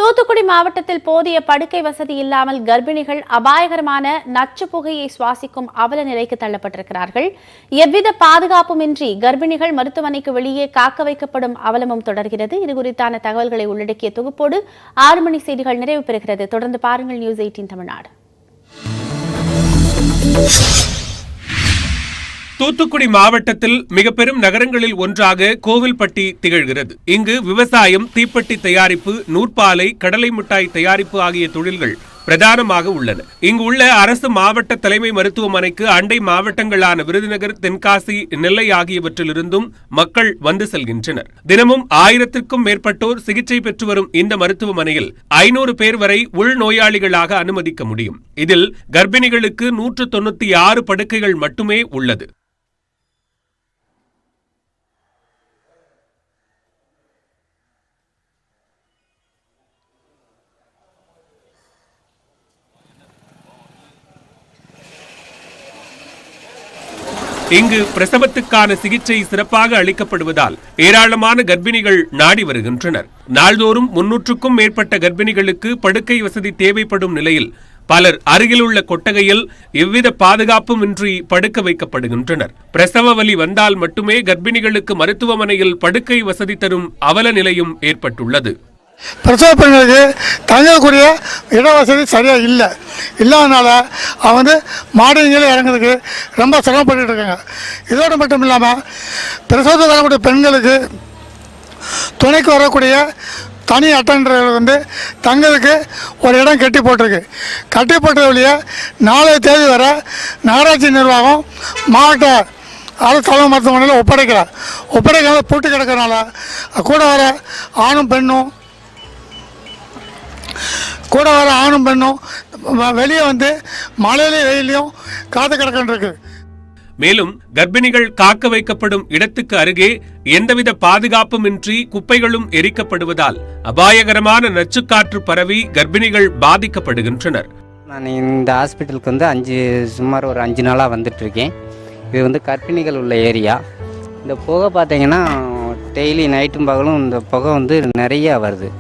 தூத்துக்குடி மாவட்டத்தில் போதிய படுக்கை வசதி இல்லாமல் கர்ப்பிணிகள் அபாயகரமான நச்சு புகையை சுவாசிக்கும் அவல நிலைக்கு தள்ளப்பட்டிருக்கிறார்கள். எவ்வித பாதுகாப்புமின்றி கர்ப்பிணிகள் மருத்துவமனைக்கு வெளியே காக்க வைக்கப்படும் அவலமும் தொடர்கிறது. இதுகுறித்தான தகவல்களை உள்ளடக்கிய தொகுப்போடு 6 மணி செய்திகள் நிறைவு பெறுகிறது. தொடர்ந்து பாருங்கள் நியூஸ் 18 தமிழ்நாடு. தூத்துக்குடி மாவட்டத்தில் மிக பெரும் நகரங்களில் ஒன்றாக கோவில்பட்டி திகழ்கிறது. இங்கு விவசாயம், தீப்பெட்டி தயாரிப்பு, நூற்பாலை, கடலை மிட்டாய் தயாரிப்பு ஆகிய தொழில்கள் பிரதானமாக உள்ளன. இங்கு உள்ள அரசு மாவட்ட தலைமை மருத்துவமனைக்கு அண்டை மாவட்டங்களான விருதுநகர், தென்காசி, நெல்லை ஆகியவற்றிலிருந்தும் மக்கள் வந்து செல்கின்றனர். தினமும் 1000க்கும் மேற்பட்டோர் சிகிச்சை பெற்று வரும் இந்த மருத்துவமனையில் 500 பேர் வரை உள்நோயாளிகளாக அனுமதிக்க முடியும். இதில் கர்ப்பிணிகளுக்கு 196 படுக்கைகள் மட்டுமே உள்ளது. இங்கு பிரசவத்துக்கான சிகிச்சை சிறப்பாக அளிக்கப்படுவதால் ஏராளமான கர்ப்பிணிகள் நாடி வருகின்றனர். நாள்தோறும் 300க்கும் மேற்பட்ட கர்ப்பிணிகளுக்கு படுக்கை வசதி தேவைப்படும் நிலையில் பலர் அருகிலுள்ள கொட்டகையில் எவ்வித பாதுகாப்பும் இன்றி படுக்க வைக்கப்படுகின்றனர். பிரசவ வலி வந்தால் மட்டுமே கர்ப்பிணிகளுக்கு மருத்துவமனையில் படுக்கை வசதி தரும் அவல நிலையும் ஏற்பட்டுள்ளது. பிரசவ பெண்களுக்கு தங்கக்கூடிய இடவசதி சரியாக இல்லாதனால அவங்க மாடிகளில் இறங்குறதுக்கு ரொம்ப சிரமப்பட்டு இருக்காங்க. இதோடு மட்டும் இல்லாமல் பிரசவத்தில் வரக்கூடிய பெண்களுக்கு துணைக்கு வரக்கூடிய தனி அட்டன்றது தங்களுக்கு ஒரு இடம் கட்டி போட்டது வழியே 4 தேதி வரை நகராட்சி நிர்வாகம் மாவட்ட அரசு தலைமை மருத்துவமனையில் ஒப்படைக்காத பூட்டி கிடக்கிறனால கூட வர ஆணும் பெண்ணும் வெளியே வந்து மழையிலையும் வெயிலையும் காத்து கிடக்கின்றிருக்கு. மேலும் கர்ப்பிணிகள் காக்க வைக்கப்படும் இடத்துக்கு அருகே எந்தவித பாதுகாப்புமின்றி குப்பைகளும் எரிக்கப்படுவதால் அபாயகரமான நச்சுக்காற்று பரவி கர்ப்பிணிகள் பாதிக்கப்படுகின்றனர். நான் இந்த ஹாஸ்பிட்டலுக்கு வந்து சுமார் ஒரு 5 நாளாக வந்துட்டு இருக்கேன். இது கர்ப்பிணிகள் உள்ள ஏரியா. இந்த புகை பார்த்தீங்கன்னா டெய்லி நைட்டும் பகலும் இந்த புகை நிறையா வருது.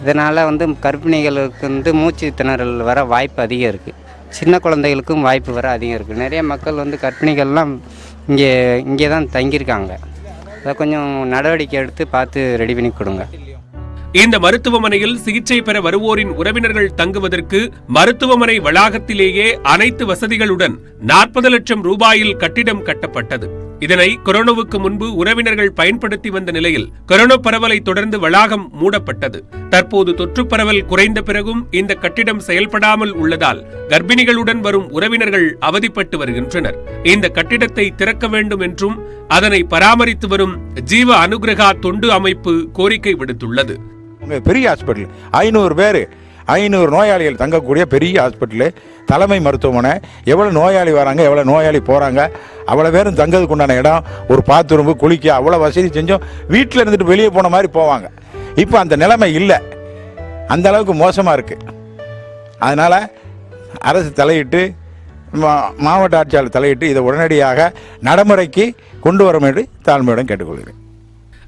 இதனால் கர்ப்பிணிகளுக்கு மூச்சு திணறல் வர வாய்ப்பு அதிகம் இருக்குது. சின்ன குழந்தைகளுக்கும் வாய்ப்பு வர அதிகம் இருக்குது. நிறைய மக்கள் கர்ப்பிணிகள்லாம் இங்கே தான் தங்கியிருக்காங்க. அதை கொஞ்சம் நடவடிக்கை எடுத்து பார்த்து ரெடி பண்ணி கொடுங்க. இந்த மருத்துவமனையில் சிகிச்சை பெற வருவோரின் உறவினர்கள் தங்குவதற்கு மருத்துவமனை வளாகத்திலேயே அனைத்து வசதிகளுடன் 40 லட்சம் ரூபாயில் கட்டிடம் கட்டப்பட்டது. இதனை கொரோனாவுக்கு முன்பு உறவினர்கள் பயன்படுத்தி வந்த நிலையில் கொரோனா பரவலை தொடர்ந்து வளாகம் மூடப்பட்டது. தற்போது தொற்று பரவல் குறைந்த பிறகும் இந்த கட்டிடம் செயல்படாமல் உள்ளதால் கர்ப்பிணிகளுடன் வரும் உறவினர்கள் அவதிப்பட்டு வருகின்றனர். இந்த கட்டிடத்தை திறக்க வேண்டும் என்றும் அதனை பராமரித்து வரும் ஜீவ அனுகிரகா தொண்டு அமைப்பு கோரிக்கை விடுத்துள்ளது. பெரிய ஹாஸ்பிட்டல் 500 நோயாளிகள் தங்கக்கூடிய பெரிய ஹாஸ்பிட்டலு, தலைமை மருத்துவமனை. எவ்வளோ நோயாளி வராங்க, எவ்வளோ நோயாளி போகிறாங்க, அவ்வளோ பேரும் தங்கிறதுக்கு உண்டான இடம், ஒரு பாத்ரூம்பு, குளிக்க அவ்வளோ வசதி செஞ்சோம். வீட்டில் இருந்துட்டு வெளியே போன மாதிரி போவாங்க. இப்போ அந்த நிலைமை இல்லை, அந்த அளவுக்கு மோசமாக இருக்குது. அதனால் அரசு தலையிட்டு, மாவட்ட ஆட்சியாளர் தலையிட்டு இதை உடனடியாக நடைமுறைக்கு கொண்டு வரும் என்று தாழ்மையுடன் கேட்டுக்கொள்கிறேன்.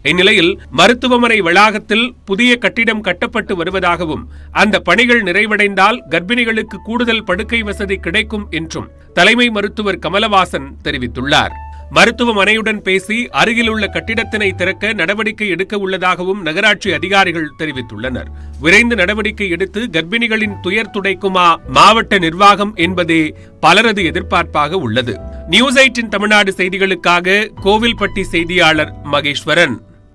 இந்நிலையில் மருத்துவமனை வளாகத்தில் புதிய கட்டிடம் கட்டப்பட்டு வருவதாகவும் அந்த பணிகள் நிறைவடைந்தால் கர்ப்பிணிகளுக்கு கூடுதல் படுக்கை வசதி கிடைக்கும் என்றும் தலைமை மருத்துவர் கமலவாசன் தெரிவித்துள்ளார். மருத்துவமனையுடன் பேசி அருகிலுள்ள கட்டிடத்தினை திறக்க நடவடிக்கை எடுக்க உள்ளதாகவும் நகராட்சி அதிகாரிகள் தெரிவித்துள்ளனர். விரைந்து நடவடிக்கை எடுத்து கர்ப்பிணிகளின் துயர் துடைக்குமா மாவட்ட நிர்வாகம் என்பதே பலரது எதிர்பார்ப்பாக உள்ளது. நியூஸ் 18 தமிழ்நாடு செய்திகளுக்காக கோவில்பட்டி செய்தியாளர் மகேஸ்வரன்.